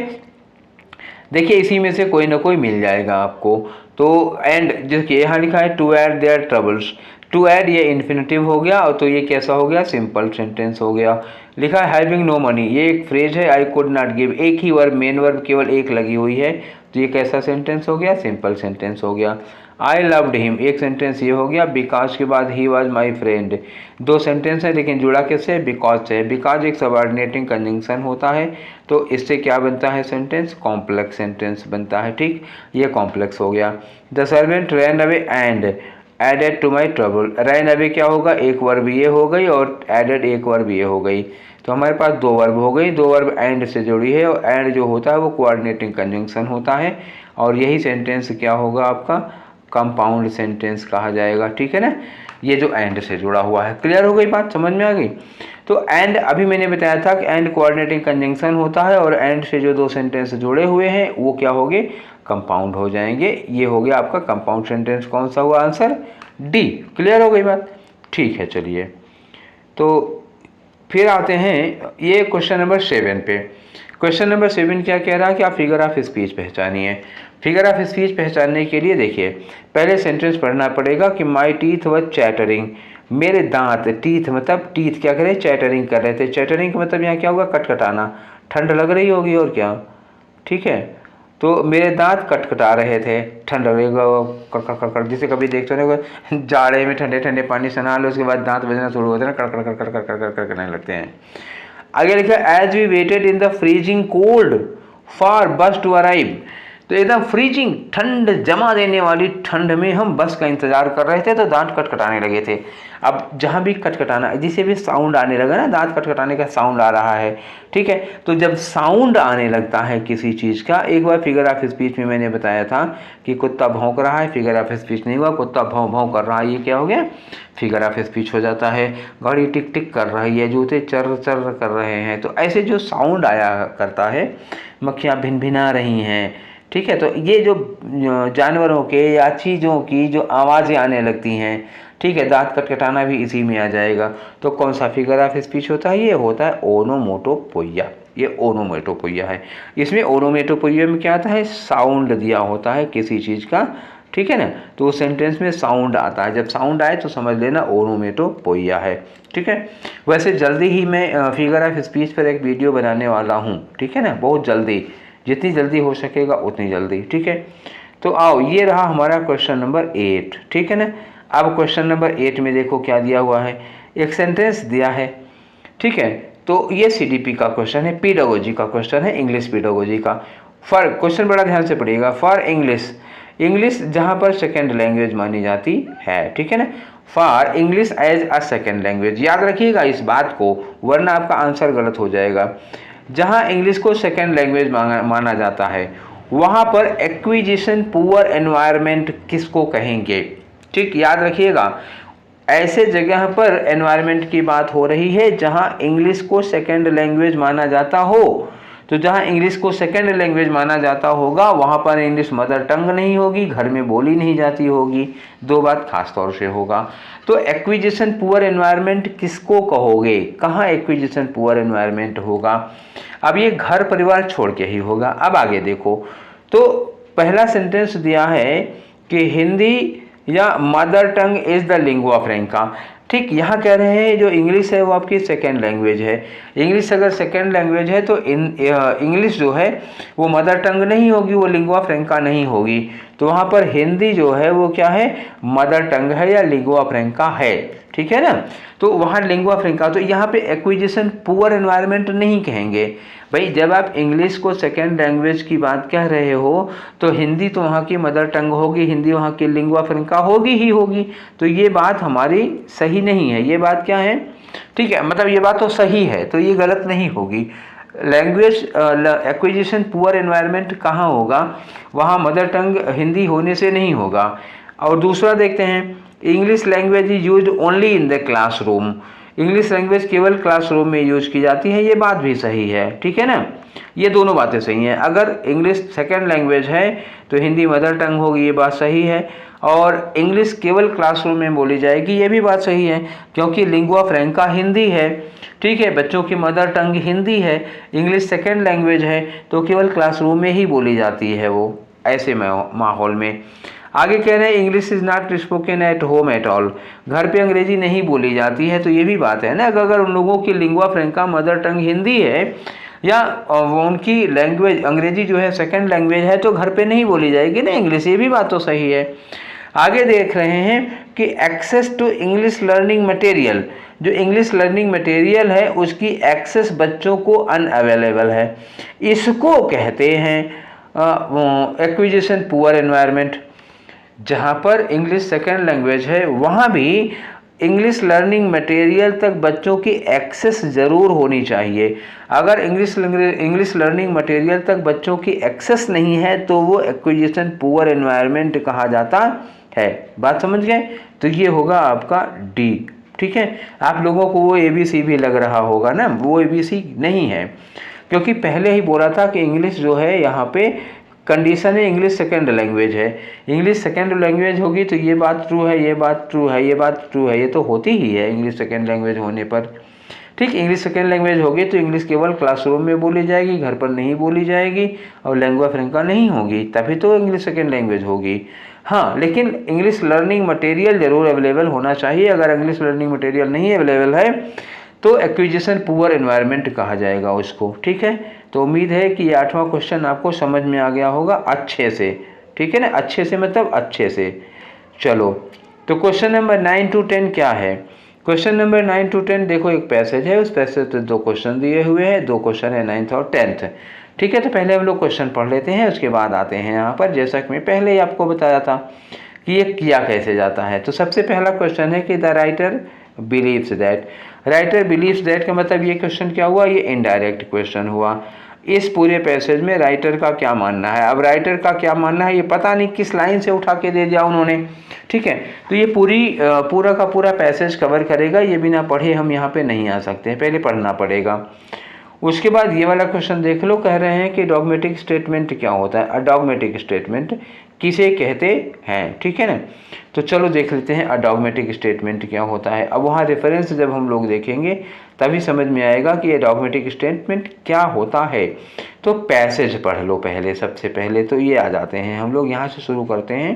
Speaker 1: देखिए इसी में से कोई ना कोई मिल जाएगा आपको। तो एंड देखिए यहाँ लिखा है to add their troubles, to add ये इन्फिनेटिव हो गया, और तो ये कैसा हो गया, सिंपल सेंटेंस हो गया। लिखा है हैविंग नो मनी, ये एक फ्रेज है, आई कुड नॉट गिव, एक ही वर्ब, मेन वर्ब केवल एक लगी हुई है, तो ये कैसा सेंटेंस हो गया, सिंपल सेंटेंस हो गया। आई लव्ड हिम, एक सेंटेंस ये हो गया। बिकॉज के बाद ही वॉज माई फ्रेंड, दो सेंटेंस है लेकिन जुड़ा किससे, बिकॉज से। बिकॉज एक सबऑर्डिनेटिंग कंजंक्शन होता है, तो इससे क्या बनता है सेंटेंस, कॉम्प्लेक्स सेंटेंस बनता है। ठीक, ये कॉम्प्लेक्स हो गया। The servant ran away and, added to my trouble. रैन अभी क्या होगा, एक वर्ब ये हो गई और एडेड एक वर्ब ये हो गई, तो हमारे पास दो वर्ब हो गई, दो वर्ब एंड से जुड़ी है और एंड जो होता है वो कोऑर्डिनेटिंग कंजंक्शन होता है और यही सेंटेंस क्या होगा आपका, कंपाउंड सेंटेंस कहा जाएगा। ठीक है ना, ये जो एंड से जुड़ा हुआ है। क्लियर हो गई बात, समझ में आ गई। तो एंड अभी मैंने बताया था कि एंड कोऑर्डिनेटिंग कंजंक्शन होता है और एंड से जो दो सेंटेंस जुड़े हुए हैं वो क्या हो गए, कंपाउंड हो जाएंगे। ये हो गया आपका कंपाउंड सेंटेंस। कौन सा हुआ आंसर, डी। क्लियर हो गई बात, ठीक है। चलिए तो फिर आते हैं ये क्वेश्चन नंबर 7 पे। क्वेश्चन नंबर 7 क्या कह रहा है कि आप फिगर ऑफ स्पीच पहचानिए। फिगर ऑफ स्पीच पहचानने के लिए देखिए पहले सेंटेंस पढ़ना पड़ेगा कि माई टीथ व चैटरिंग, मेरे दांत, टीथ मतलब टीथ क्या करे, चैटरिंग कर रहे थे। चैटरिंग का मतलब यहाँ क्या होगा, कटकटाना, ठंड लग रही होगी और क्या, ठीक है। तो मेरे दांत कटकटा रहे थे, ठंड लगेगा कड़कड़ कड़कड़, जिसे कभी देखते हो ना जाड़े में ठंडे ठंडे पानी से नहा लो उसके बाद दांत बजना शुरू होते हैं ना, कड़कड़ कड़कड़ कड़कड़ कड़कड़ करने लगते हैं। आगे लिखा as we waited in the freezing cold for bus to arrive, तो एकदम फ्रीजिंग ठंड जमा देने वाली ठंड में हम बस का इंतजार कर रहे थे तो दांत कटकटाने लगे थे। अब जहाँ भी कटकटाना, जिसे भी साउंड आने लगा ना, दांत कटकटाने का साउंड आ रहा है, ठीक है। तो जब साउंड आने लगता है किसी चीज़ का, एक बार फिगर ऑफ स्पीच में मैंने बताया था कि कुत्ता भौंक रहा है, फिगर ऑफ स्पीच नहीं हुआ, कुत्ता भौं भौं कर रहा है, ये क्या हो गया, फिगर ऑफ स्पीच हो जाता है। घड़ी टिक टिक कर रही है, जूते चर चर कर रहे हैं, तो ऐसे जो साउंड आया करता है, मक्खियाँ भिन भिना रही हैं, ठीक है। तो ये जो जानवरों के या चीज़ों की जो आवाज़ें आने लगती हैं, ठीक है, दांत कटकटाना भी इसी में आ जाएगा। तो कौन सा फिगर ऑफ स्पीच होता है, ये होता है ओनोमोटोपोइया। ये ओनोमेटोपोइया है। इसमें ओनोमेटोपोइया में क्या आता है, साउंड दिया होता है किसी चीज़ का, ठीक है ना। तो उस सेंटेंस में साउंड आता है, जब साउंड आए तो समझ लेना ओनोमेटोपोइया है, ठीक है। वैसे जल्दी ही मैं फिगर ऑफ स्पीच पर एक वीडियो बनाने वाला हूँ, ठीक है ना, बहुत जल्दी, जितनी जल्दी हो सकेगा उतनी जल्दी, ठीक है। तो आओ, ये रहा हमारा क्वेश्चन नंबर 8, ठीक है ना। अब क्वेश्चन नंबर 8 में देखो क्या दिया हुआ है, एक सेंटेंस दिया है, ठीक है। तो ये सीडीपी का क्वेश्चन है, पीडागोजी का क्वेश्चन है, इंग्लिश पीडागोजी का। फॉर, क्वेश्चन बड़ा ध्यान से पढ़िएगा, फॉर इंग्लिश, इंग्लिश जहाँ पर सेकेंड लैंग्वेज मानी जाती है, ठीक है ना। For English as a second language, याद रखिएगा इस बात को, वरना आपका आंसर गलत हो जाएगा। जहाँ इंग्लिश को सेकेंड लैंग्वेज माना जाता है, वहाँ पर एक्विजिशन पुअर एनवायरनमेंट किसको कहेंगे, ठीक, याद रखिएगा। ऐसे जगह पर एनवायरनमेंट की बात हो रही है जहाँ इंग्लिश को सेकेंड लैंग्वेज माना जाता हो। तो जहाँ इंग्लिश को सेकेंड लैंग्वेज माना जाता होगा वहाँ पर इंग्लिश मदर टंग नहीं होगी, घर में बोली नहीं जाती होगी, दो बात खास तौर से होगा। तो एक्विजिशन पुअर एनवायरनमेंट किसको कहोगे, कहाँ एक्विजिशन पुअर एनवायरनमेंट होगा। अब ये घर परिवार छोड़ के ही होगा। अब आगे देखो, तो पहला सेंटेंस दिया है कि हिंदी या mother tongue is the lingua franca, ठीक। यहाँ कह रहे हैं जो इंग्लिश है वो आपकी सेकेंड लैंग्वेज है। इंग्लिश अगर सेकेंड लैंग्वेज है तो इंग्लिश जो है वो मदर टंग नहीं होगी, वो लिंगुआ फ्रैंका नहीं होगी। तो वहाँ पर हिंदी जो है वो क्या है, मदर टंग है या लिंगुआ फ्रैंका है, ठीक है ना। तो वहाँ लिंगुआ फ्रैंका, तो यहाँ पे एक्विजिशन पुअर एनवायरनमेंट नहीं कहेंगे भाई। जब आप इंग्लिश को सेकेंड लैंग्वेज की बात कह रहे हो तो हिंदी तो वहाँ की मदर टंग होगी, हिंदी वहाँ की लिंगुआ फ्रैंका होगी ही होगी। तो ये बात हमारी सही नहीं है, ये बात क्या है, ठीक है, मतलब ये बात तो सही है, तो ये गलत नहीं होगी। लैंग्वेज एक्विजिशन पुअर एनवायरनमेंट कहाँ होगा, वहाँ मदर टंग हिंदी होने से नहीं होगा। और दूसरा देखते हैं, English language is used only in the classroom, English language केवल क्लासरूम में यूज की जाती है, ये बात भी सही है, ठीक है ना। ये दोनों बातें सही हैं। अगर इंग्लिश सेकेंड लैंग्वेज है तो हिंदी मदर टंग होगी, ये बात सही है। और इंग्लिश केवल क्लासरूम में बोली जाएगी, ये भी बात सही है, क्योंकि लिंगुआ फ्रैंका हिंदी है, ठीक है, बच्चों की मदर टंग हिंदी है, इंग्लिश सेकेंड लैंग्वेज है तो केवल क्लासरूम में ही बोली जाती है वो, ऐसे माहौल में। आगे कह रहे हैं English is not spoken at home at all, घर पे अंग्रेजी नहीं बोली जाती है, तो ये भी बात है ना। अगर उन लोगों की लिंगुआ फ्रैंका मदर टंग हिंदी है या उनकी लैंग्वेज अंग्रेजी जो है सेकंड लैंग्वेज है तो घर पे नहीं बोली जाएगी ना इंग्लिश, ये भी बात तो सही है। आगे देख रहे हैं कि access to English learning material, जो इंग्लिश लर्निंग मटेरियल है उसकी एक्सेस बच्चों को अनअवेलेबल है, इसको कहते हैं एक्विजिशन पुअर एनवायरनमेंट। जहाँ पर इंग्लिश सेकेंड लैंग्वेज है वहाँ भी इंग्लिश लर्निंग मटेरियल तक बच्चों की एक्सेस ज़रूर होनी चाहिए। अगर इंग्लिश लर्निंग मटेरियल तक बच्चों की एक्सेस नहीं है तो वो एक्विजिशन पुअर एनवायरनमेंट कहा जाता है। बात समझ गए? तो ये होगा आपका डी। ठीक है, आप लोगों को वो ABC भी लग रहा होगा ना, वो ABC नहीं है, क्योंकि पहले ही बोला था कि इंग्लिश जो है यहाँ पे कंडीशन है इंग्लिश सेकेंड लैंग्वेज है। इंग्लिश सेकेंड लैंग्वेज होगी तो ये बात ट्रू है, ये बात ट्रू है, ये बात ट्रू है, ये तो होती ही है इंग्लिश सेकेंड लैंग्वेज होने पर। ठीक, इंग्लिश सेकेंड लैंग्वेज होगी तो इंग्लिश केवल क्लासरूम में बोली जाएगी, घर पर नहीं बोली जाएगी और लैंग्वा फ्रैंका नहीं होगी, तभी तो इंग्लिश सेकेंड लैंग्वेज होगी। हाँ, लेकिन इंग्लिश लर्निंग मटेरियल ज़रूर अवेलेबल होना चाहिए। अगर इंग्लिश लर्निंग मटेरियल नहीं अवेलेबल है तो एक्विजिशन पुअर एनवायरनमेंट कहा जाएगा उसको। ठीक है, तो उम्मीद है कि ये 8वां क्वेश्चन आपको समझ में आ गया होगा अच्छे से। ठीक है ना, अच्छे से मतलब अच्छे से। चलो, तो क्वेश्चन नंबर 9 to 10 क्या है? क्वेश्चन नंबर 9 to 10 देखो, एक पैसेज है, उस पैसेज से 2 क्वेश्चन दिए हुए हैं, 2 क्वेश्चन है 9th और 10th। ठीक है, तो पहले हम लोग क्वेश्चन पढ़ लेते हैं, उसके बाद आते हैं यहाँ पर। जैसा कि मैं पहले ही आपको बताया था कि ये किया कैसे जाता है। तो सबसे पहला क्वेश्चन है कि the writer believes that. Writer believes that का मतलब ये क्वेश्चन क्या हुआ? ये इनडायरेक्ट क्वेश्चन हुआ। इस पूरे पैसेज में राइटर का क्या मानना है? अब राइटर का क्या मानना है ये पता नहीं किस लाइन से उठा के दे दिया उन्होंने। ठीक है, तो ये पूरा का पूरा पैसेज कवर करेगा, ये बिना पढ़े हम यहाँ पे नहीं आ सकते हैं, पहले पढ़ना पड़ेगा। उसके बाद ये वाला क्वेश्चन देख लो, कह रहे हैं कि डॉगमेटिक स्टेटमेंट क्या होता है? अडॉगमेटिक स्टेटमेंट किसे कहते हैं? ठीक है ना, तो चलो देख लेते हैं अडॉगमेटिक स्टेटमेंट क्या होता है। अब वहाँ रेफरेंस जब हम लोग देखेंगे तभी समझ में आएगा कि ये डॉगमेटिक स्टेटमेंट क्या होता है। तो पैसेज पढ़ लो पहले, सबसे पहले तो ये आ जाते हैं, हम लोग यहाँ से शुरू करते हैं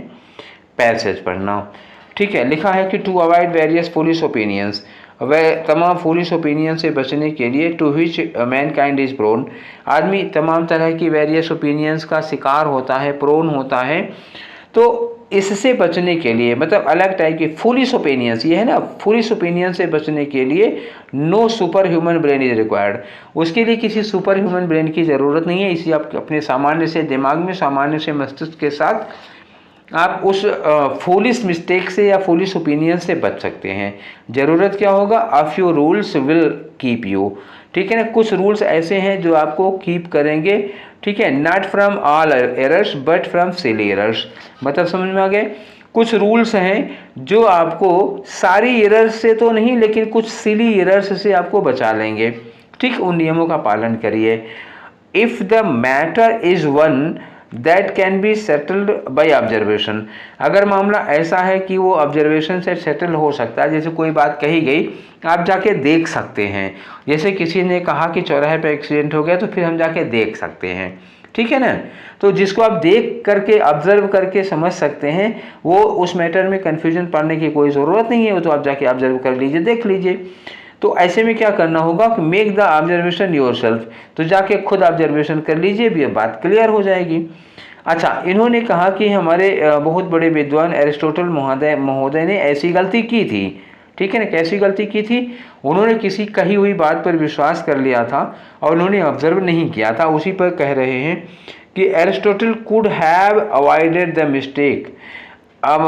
Speaker 1: पैसेज पढ़ना। ठीक है, लिखा है कि to avoid various foolish opinions, वह तमाम फूलिश ओपिनियन से बचने के लिए, to which mankind is prone, आदमी तमाम तरह की वेरियस ओपिनियंस का शिकार होता है, प्रोन होता है। तो इससे बचने के लिए, मतलब अलग टाइप की फूलिश ओपिनियंस, ये है ना, फूलिश ओपिनियन से बचने के लिए no super human brain is required, उसके लिए किसी सुपर ह्यूमन ब्रेन की ज़रूरत नहीं है। इसी आप अपने सामान्य से दिमाग में, सामान्य से मस्तिष्क के साथ आप उस फूलिश मिस्टेक से या फूलिश ओपिनियन से बच सकते हैं। ज़रूरत क्या होगा? A few rules will keep you. ठीक है ना, कुछ रूल्स ऐसे हैं जो आपको कीप करेंगे। ठीक है, not from all errors but from silly errors, मतलब समझ में आ गए? कुछ रूल्स हैं जो आपको सारी एरर्स से तो नहीं, लेकिन कुछ सिली एरर्स से आपको बचा लेंगे। ठीक, उन नियमों का पालन करिए। If the matter is one that can be settled by observation, अगर मामला ऐसा है कि वो ऑब्जर्वेशन से सेटल हो सकता है, जैसे कोई बात कही गई आप जाके देख सकते हैं, जैसे किसी ने कहा कि चौराहे पे एक्सीडेंट हो गया तो फिर हम जाके देख सकते हैं। ठीक है ना, तो जिसको आप देख करके ऑब्जर्व करके समझ सकते हैं, वो उस मैटर में कन्फ्यूजन पड़ने की कोई ज़रूरत नहीं है, वो तो आप जाके ऑब्जर्व कर लीजिए, देख लीजिए। तो ऐसे में क्या करना होगा कि मेक द ऑब्जर्वेशन योरसेल्फ, तो जाके खुद ऑब्जर्वेशन कर लीजिए, भी बात क्लियर हो जाएगी। अच्छा, इन्होंने कहा कि हमारे बहुत बड़े विद्वान एरिस्टोटल महोदय ने ऐसी गलती की थी। ठीक है ना, कैसी गलती की थी? उन्होंने किसी कही हुई बात पर विश्वास कर लिया था और उन्होंने ऑब्जर्व नहीं किया था। उसी पर कह रहे हैं कि Aristotle could have avoided the mistake. अब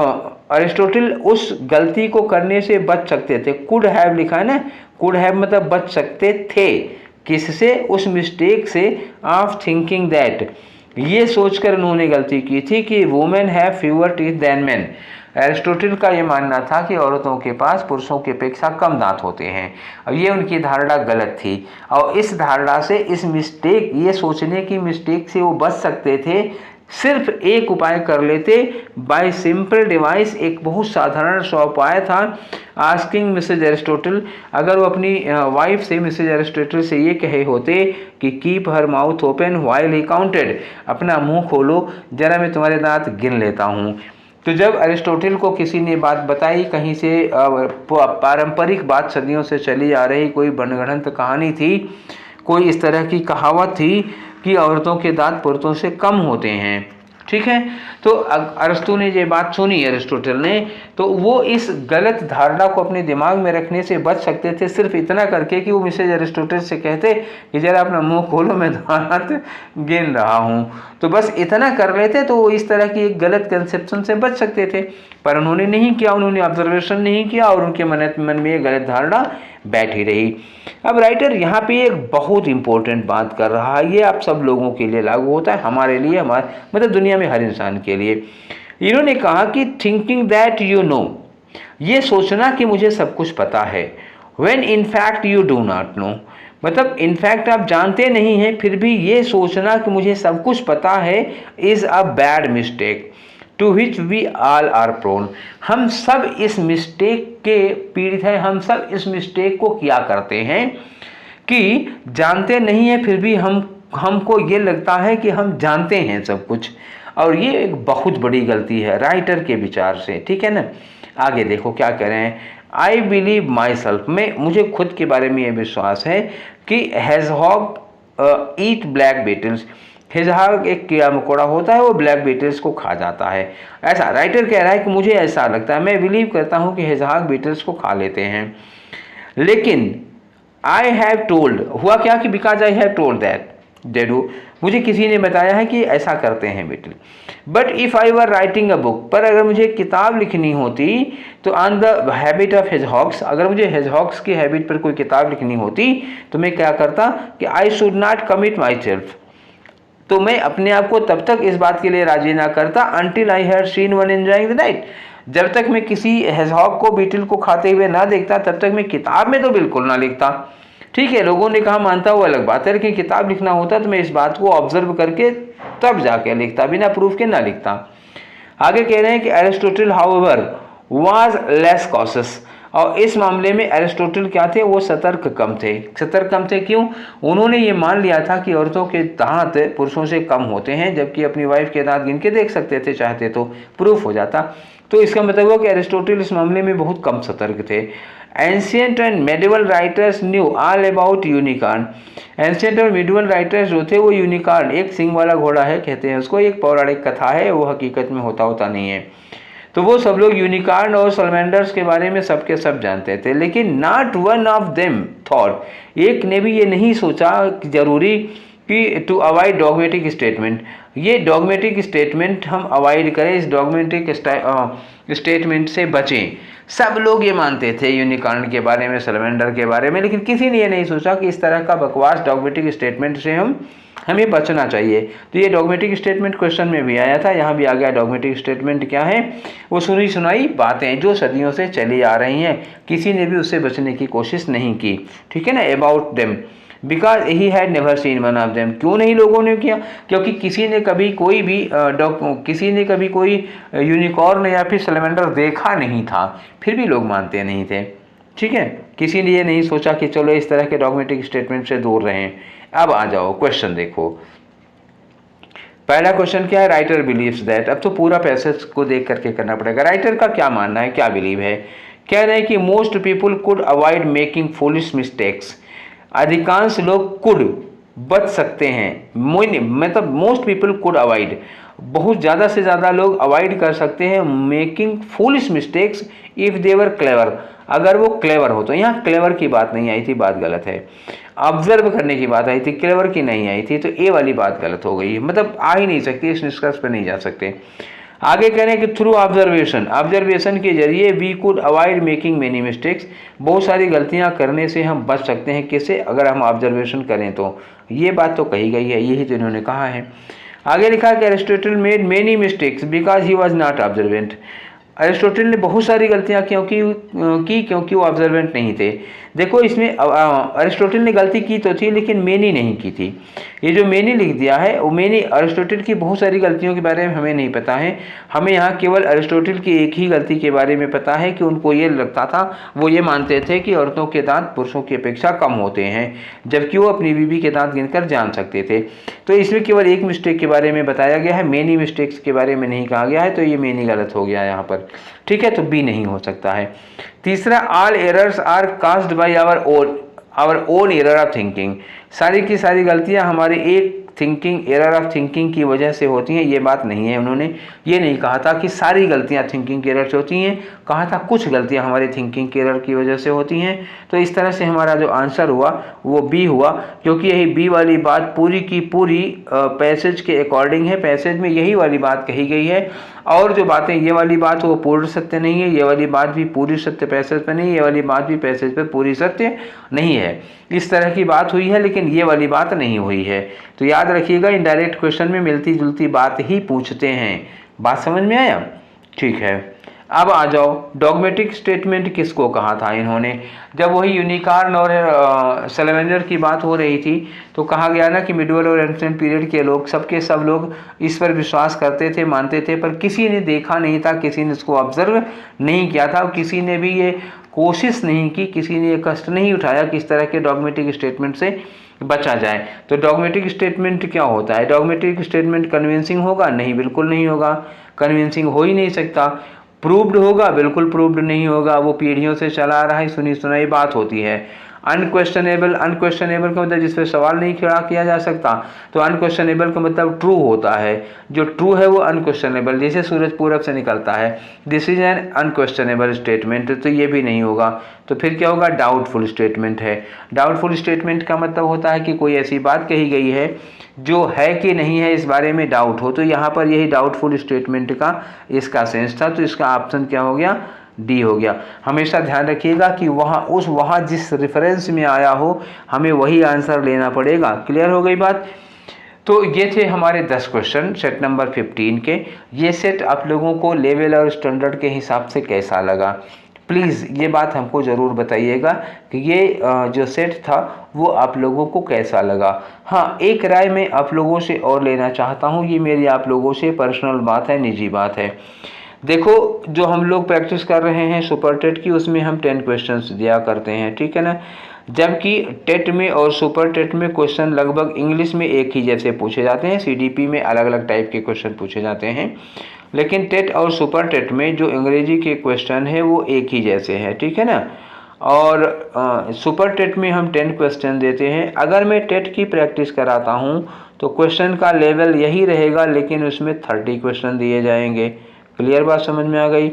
Speaker 1: अरिस्टोटल उस गलती को करने से बच सकते थे, कुड हैव लिखा है ना, कुड हैव मतलब बच सकते थे, किससे? उस मिस्टेक से, ऑफ थिंकिंग दैट, ये सोचकर उन्होंने गलती की थी कि women have fewer teeth than men. Aristotle का ये मानना था कि औरतों के पास पुरुषों की अपेक्षा कम दांत होते हैं, और ये उनकी धारणा गलत थी। और इस धारणा से, इस मिस्टेक, ये सोचने की मिस्टेक से वो बच सकते थे, सिर्फ एक उपाय कर लेते, बाय सिंपल डिवाइस, एक बहुत साधारण सा उपाय था। आस्किंग मिसेज एरिस्टोटल, अगर वो अपनी वाइफ से, मिसेज एरिस्टोटल से ये कहे होते कि keep her mouth open while he counted, अपना मुंह खोलो जरा मैं तुम्हारे दांत गिन लेता हूँ। तो जब अरिस्टोटल को किसी ने बात बताई, कहीं से पारंपरिक बात सदियों से चली आ रही, कोई बनगढ़ंत कहानी थी, कोई इस तरह की कहावत थी कि औरतों के दांत पुरुषों से कम होते हैं। ठीक है। तो अरस्तु ने ये बात सुनी, एरिस्टोटल ने, तो वो इस गलत धारणा को अपने दिमाग में रखने से बच सकते थे सिर्फ इतना करके कि वो मिसेज एरिस्टोटल से कहते कि जरा अपना मुंह खोलो, मैं हाथ गिन रहा हूँ। तो बस इतना कर लेते तो वो इस तरह की एक गलत कंसेप्शन से बच सकते थे, पर उन्होंने नहीं किया, उन्होंने ऑब्जर्वेशन नहीं किया और उनके मन में ये गलत धारणा बैठी रही। अब राइटर यहाँ पे एक बहुत इंपॉर्टेंट बात कर रहा है, ये आप सब लोगों के लिए लागू होता है, हमारे लिए, हमारे मतलब दुनिया में हर इंसान के लिए। इन्होंने कहा कि थिंकिंग दैट यू नो, ये सोचना कि मुझे सब कुछ पता है, when in fact you do not know, मतलब इनफैक्ट आप जानते नहीं हैं फिर भी ये सोचना कि मुझे सब कुछ पता है, is a bad mistake to which we all are prone. हम सब इस मिस्टेक के पीड़ित हैं, हम सब इस मिस्टेक को किया करते हैं कि जानते नहीं हैं फिर भी हमको ये लगता है कि हम जानते हैं सब कुछ, और ये एक बहुत बड़ी गलती है राइटर के विचार से, ठीक है ना। आगे देखो क्या कह रहे हैं, आई बिलीव माई सेल्फ, मुझे खुद के बारे में ये विश्वास है कि हेजहॉग ईट ब्लैक बीटल्स, हेजहॉग एक कीड़ा मकोड़ा होता है, वो ब्लैक बीटल्स को खा जाता है। ऐसा राइटर कह रहा है कि मुझे ऐसा लगता है, मैं बिलीव करता हूँ कि हेजहॉग बीटल्स को खा लेते हैं, लेकिन आई हैव टोल्ड, हुआ क्या कि because I have told that they do, मुझे किसी ने बताया है कि ऐसा करते हैं beetle. But if I were writing a book, पर अगर मुझे किताब लिखनी होती तो on the habit of hedgehogs, अगर मुझे हेजहॉग्स की हैबिट पर कोई किताब लिखनी होती तो मैं क्या करता कि I should not commit my self, तो मैं अपने आप को तब तक इस बात के लिए राजी ना करता until I had seen one enjoying the night, जब तक मैं किसी हेजहॉग को बीटल को खाते हुए ना देखता तब तक मैं किताब में तो बिल्कुल ना लिखता। ठीक है, लोगों ने कहा मानता वो अलग बात है, लेकिन किताब लिखना होता तो मैं इस बात को ऑब्जर्व करके तब जाके लिखता, बिना प्रूफ के ना लिखता। आगे कह रहे हैं कि Aristotle however was less cautious, और इस मामले में एरिस्टोटल क्या थे, वो सतर्क कम थे। सतर्क कम थे क्यों, उन्होंने ये मान लिया था कि औरतों के दांत पुरुषों से कम होते हैं, जबकि अपनी वाइफ के दांत गिन के देख सकते थे चाहते तो, प्रूफ हो जाता। तो इसका मतलब हुआ कि एरिस्टोटल इस मामले में बहुत कम सतर्क थे। Ancient and medieval writers knew all about unicorn, ancient और मिडिवल राइटर्स जो थे वो यूनिकॉर्न, एक सिंग वाला घोड़ा है कहते हैं उसको, एक पौराणिक कथा है, वो हकीकत में होता नहीं है, तो वो सब लोग यूनिकॉर्न और सलमेंडर्स के बारे में सब के सब जानते थे, लेकिन not one of them thought, एक ने भी ये नहीं सोचा कि जरूरी कि टू अवॉइड डॉगमेटिक स्टेटमेंट, ये डॉगमेटिक स्टेटमेंट हम अवॉइड करें, इस डॉगमेटिक स्टेटमेंट से बचें। सब लोग ये मानते थे यूनिकॉर्न के बारे में, सलमेंडर के बारे में, लेकिन किसी ने ये नहीं सोचा कि इस तरह का बकवास डॉगमेटिक स्टेटमेंट से हमें बचना चाहिए। तो ये डॉगमेटिक स्टेटमेंट क्वेश्चन में भी आया था, यहाँ भी आ गया। डॉगमेटिक स्टेटमेंट क्या है, वो सुनी सुनाई बातें जो सदियों से चली आ रही हैं, किसी ने भी उससे बचने की कोशिश नहीं की, ठीक है ना। About them because he had never seen one of them, क्यों नहीं लोगों ने किया, क्योंकि किसी ने कभी कोई यूनिकॉर्न या फिर सैलमेंडर देखा नहीं था, फिर भी लोग मानते नहीं थे, ठीक है। किसी ने ये नहीं सोचा कि चलो इस तरह के डॉगमेटिक स्टेटमेंट से दूर रहें। अब आ जाओ क्वेश्चन देखो, पहला क्वेश्चन क्या है, राइटर बिलीव्स दैट, अब तो पूरा पैसेज को देख करके करना पड़ेगा। राइटर का क्या मानना है, क्या बिलीव है, कह रहे हैं कि most people could avoid making foolish mistakes, अधिकांश लोग कुड बच सकते हैं, मतलब मोस्ट पीपल कुड अवॉइड, बहुत ज़्यादा से ज़्यादा लोग अवॉइड कर सकते हैं making foolish mistakes if they were clever, अगर वो क्लेवर हो। तो यहाँ क्लेवर की बात नहीं आई थी, बात गलत है, ऑब्जर्व करने की बात आई थी, क्लेवर की नहीं आई थी, तो ए वाली बात गलत हो गई, मतलब आ ही नहीं सकती, इस निष्कर्ष पर नहीं जा सकते। आगे कह रहे हैं कि थ्रू ऑब्जर्वेशन के जरिए we could avoid making many mistakes, बहुत सारी गलतियां करने से हम बच सकते हैं, किसे, अगर हम ऑब्जर्वेशन करें तो। ये बात तो कही गई है, यही तो इन्होंने कहा है। आगे लिखा है कि Aristotle made many mistakes because he was not observant, Aristotle ने बहुत सारी गलतियां क्योंकि वो ऑब्जर्वेंट नहीं थे। देखो इसमें अरिस्टोटल ने गलती की तो थी, लेकिन मेनी नहीं की थी। ये जो मेनी लिख दिया है वो मेनी, अरिस्टोटल की बहुत सारी गलतियों के बारे में हमें नहीं पता है, हमें यहाँ केवल अरिस्टोटल की एक ही गलती के बारे में पता है कि उनको ये लगता था, वो ये मानते थे कि औरतों के दांत पुरुषों की अपेक्षा कम होते हैं, जबकि वो अपनी बीवी के दांत गिनकर जान सकते थे। तो इसमें केवल एक मिस्टेक के बारे में बताया गया है, मेनी मिस्टेक्स के बारे में नहीं कहा गया है, तो ये मेनी गलत हो गया यहाँ पर, ठीक है, तो बी नहीं हो सकता है। तीसरा, all errors are caused by our own error of thinking, सारी की सारी गलतियां हमारे एक थिंकिंग एरर ऑफ थिंकिंग की वजह से होती हैं, ये बात नहीं है। उन्होंने ये नहीं कहा था कि सारी गलतियां थिंकिंग एरर से होती हैं, कहा था कुछ गलतियां हमारी थिंकिंग एरर की वजह से होती हैं। तो इस तरह से हमारा जो आंसर हुआ वो बी हुआ, क्योंकि यही बी वाली बात पूरी की पूरी पैसेज के अकॉर्डिंग है। पैसेज में यही वाली बात कही गई है, और जो बातें ये वाली बात वो पूर्ण सत्य नहीं है, ये वाली बात भी पूरी सत्य पैसेज पर नहीं, ये वाली बात भी पैसेज पर पूरी सत्य नहीं है। इस तरह की बात हुई है, लेकिन ये वाली बात नहीं हुई है। तो याद रखिएगा, इनडायरेक्ट क्वेश्चन में मिलती जुलती बात ही पूछते हैं। बात समझ में आया? ठीक है, अब आ जाओ, डॉगमेटिक स्टेटमेंट किसको कहा था इन्होंने? जब वही यूनिकॉर्न और सैलेंजर की बात हो रही थी तो कहा गया ना कि मिडवल और एंशिएंट पीरियड के लोग सब लोग इस पर विश्वास करते थे, मानते थे, पर किसी ने देखा नहीं था, किसी ने इसको ऑब्जर्व नहीं किया था, किसी ने भी ये कोशिश नहीं की, किसी ने ये कष्ट नहीं उठाया कि इस तरह के डॉगमेटिक स्टेटमेंट से बचा जाए। तो डॉगमेटिक स्टेटमेंट क्या होता है? डॉगमेटिक स्टेटमेंट कन्विंसिंग होगा? नहीं, बिल्कुल नहीं होगा, कन्विंसिंग हो ही नहीं सकता। प्रूव्ड होगा? बिल्कुल प्रूव्ड नहीं होगा, वो पीढ़ियों से चला आ रहा है, सुनी सुनाई बात होती है। अनक्वेश्चनेबल, अनक्वेश्चनेबल का मतलब जिस पे सवाल नहीं खड़ा किया जा सकता, तो अनक्वेश्चनेबल का मतलब ट्रू होता है, जो ट्रू है वो अनक्वेश्चनेबल, जैसे सूरज पूरब से निकलता है, this is an unquestionable statement, तो ये भी नहीं होगा। तो फिर क्या होगा? डाउटफुल स्टेटमेंट है। डाउटफुल स्टेटमेंट का मतलब होता है कि कोई ऐसी बात कही गई है जो है कि नहीं है, इस बारे में डाउट हो। तो यहाँ पर यही डाउटफुल स्टेटमेंट का इसका सेंस था, तो इसका ऑप्शन क्या हो गया? डी हो गया। हमेशा ध्यान रखिएगा कि वहाँ जिस रेफरेंस में आया हो हमें वही आंसर लेना पड़ेगा। क्लियर हो गई बात? तो ये थे हमारे 10 क्वेश्चन सेट नंबर 15 के। ये सेट आप लोगों को लेवल और स्टैंडर्ड के हिसाब से कैसा लगा? प्लीज़ ये बात हमको ज़रूर बताइएगा कि ये जो सेट था वो आप लोगों को कैसा लगा। हाँ, एक राय मैं आप लोगों से और लेना चाहता हूँ, ये मेरी आप लोगों से पर्सनल बात है, निजी बात है। देखो, जो हम लोग प्रैक्टिस कर रहे हैं सुपर टेट की, उसमें हम 10 क्वेश्चंस दिया करते हैं, ठीक है ना। जबकि टेट में और सुपर टेट में क्वेश्चन लगभग इंग्लिश में एक ही जैसे पूछे जाते हैं, सीडीपी में अलग अलग टाइप के क्वेश्चन पूछे जाते हैं, लेकिन टेट और सुपर टेट में जो अंग्रेजी के क्वेश्चन है वो एक ही जैसे हैं, ठीक है ना। और सुपर टेट में हम 10 क्वेश्चन देते हैं। अगर मैं टेट की प्रैक्टिस कराता हूँ तो क्वेश्चन का लेवल यही रहेगा, लेकिन उसमें 30 क्वेश्चन दिए जाएंगे। क्लियर बात समझ में आ गई?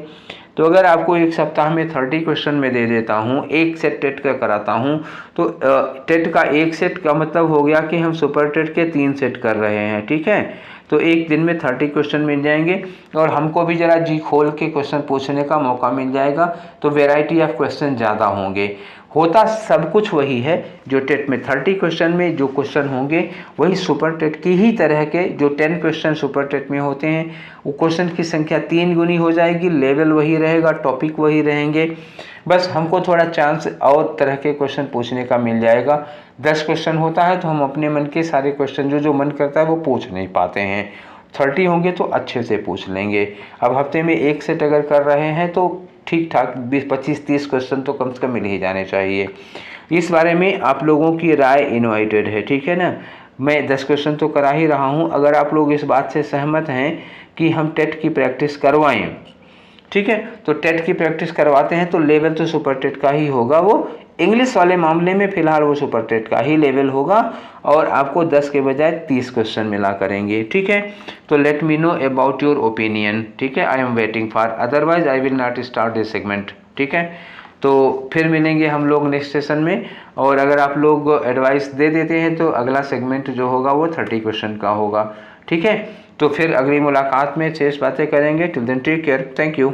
Speaker 1: तो अगर आपको एक सप्ताह में 30 क्वेश्चन में दे देता हूँ, एक सेट टेट का कराता हूँ, तो टेट का एक सेट का मतलब हो गया कि हम सुपर टेट के 3 सेट कर रहे हैं, ठीक है। तो एक दिन में 30 क्वेश्चन मिल जाएंगे, और हमको भी ज़रा जी खोल के क्वेश्चन पूछने का मौका मिल जाएगा, तो वेराइटी ऑफ क्वेश्चन ज़्यादा होंगे। होता सब कुछ वही है, जो टेट में 30 क्वेश्चन में जो क्वेश्चन होंगे वही सुपर टेट की ही तरह के जो 10 क्वेश्चन सुपर टेट में होते हैं, वो क्वेश्चन की संख्या 3 गुनी हो जाएगी, लेवल वही रहेगा, टॉपिक वही रहेंगे, बस हमको थोड़ा चांस और तरह के क्वेश्चन पूछने का मिल जाएगा। 10 क्वेश्चन होता है तो हम अपने मन के सारे क्वेश्चन जो मन करता है वो पूछ नहीं पाते हैं। 30 होंगे तो अच्छे से पूछ लेंगे। अब हफ्ते में एक सेट अगर कर रहे हैं तो ठीक ठाक 20-25-30 क्वेश्चन तो कम से कम मिल ही जाने चाहिए। इस बारे में आप लोगों की राय इनवाइटेड है, ठीक है ना। मैं 10 क्वेश्चन तो करा ही रहा हूँ, अगर आप लोग इस बात से सहमत हैं कि हम टेट की प्रैक्टिस करवाएं, ठीक है, तो टेट की प्रैक्टिस करवाते हैं तो लेवल तो सुपर टेट का ही होगा। वो इंग्लिश वाले मामले में फ़िलहाल वो सुपर टेट का ही लेवल होगा, और आपको 10 के बजाय 30 क्वेश्चन मिला करेंगे, ठीक है। तो let me know about your opinion, ठीक है। I am waiting for, otherwise I will not start this segment, ठीक है। तो फिर मिलेंगे हम लोग नेक्स्ट सेशन में, और अगर आप लोग एडवाइस दे देते हैं तो अगला सेगमेंट जो होगा वो 30 क्वेश्चन का होगा, ठीक है। तो फिर अगली मुलाकात में शेष बातें करेंगे। Till then take care, thank you.